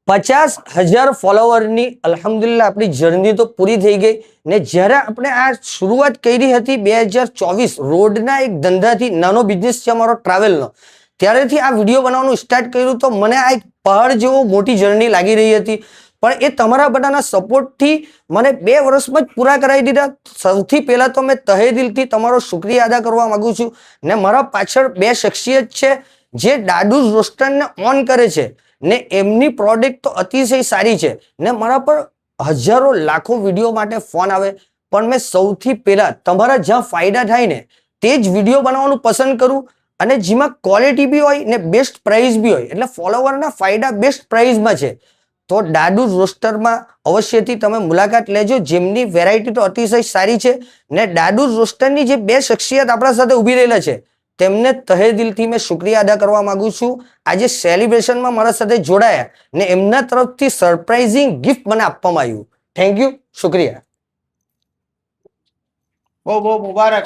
50,000 ફોલોવરની અલ્હમ્દુલિલ્લાહ આપણી જર્ની તો પૂરી થઈ ગઈ ને જ્યારે આપણે આ શરૂઆત કરી હતી 2024 રોડના એક ધંધાથી, નાનો બિઝનેસ છે અમારો ટ્રાવેલનો, ત્યારેથી આ વિડીયો બનાવવાનું સ્ટાર્ટ કર્યું તો મને આ એક પહાડ જેવો મોટી જર્ની લાગી રહી હતી, પણ એ તમારા બધાના સપોર્ટથી મને 2 વર્ષમાં જ પૂરા કરાવી દીધા. સૌથી પહેલા તો મેં તહે દિલથી તમારો શુક્રિયા અદા કરવા માંગુ છું ને મારા પાછળ 2 શખ્સિયત છે જે દાદુસ રોસ્ટરને ઓન કરે છે ને એમની પ્રોડક્ટ તો અતિશય સારી છે ને મારા પર હજારો લાખો વિડીયો માટે ફોન આવે, પણ મેં સૌથી પહેલા તમારા જ્યાં ફાયદા થાય ને તે જ વિડીયો બનાવવાનું પસંદ કરું અને જેમાં ક્વોલિટી બી હોય ને બેસ્ટ પ્રાઇસ બી હોય, એટલે ફોલોવરના ફાયદા બેસ્ટ પ્રાઇસમાં છે. તો દાદુસ રોસ્ટરમાં અવશ્યથી તમે મુલાકાત લેજો, જેમની વેરાયટી તો અતિશય સારી છે ને દાદુસ રોસ્ટરની જે 2 શખ્સિયત આપણા સાથે ઊભી રહેલા છે તેમને તહે દિલથી મેં શુક્રિયા અદા કરવા માંગુ છું. આજે સેલિબ્રેશનમાં મારા સાથે જોડાયા ને એમના તરફથી સરપ્રાઇઝિંગ ગિફ્ટ મને આપવામાં આવ્યું. થેન્ક યુ, શુક્રિયા. બહુ બહુ મુબારક.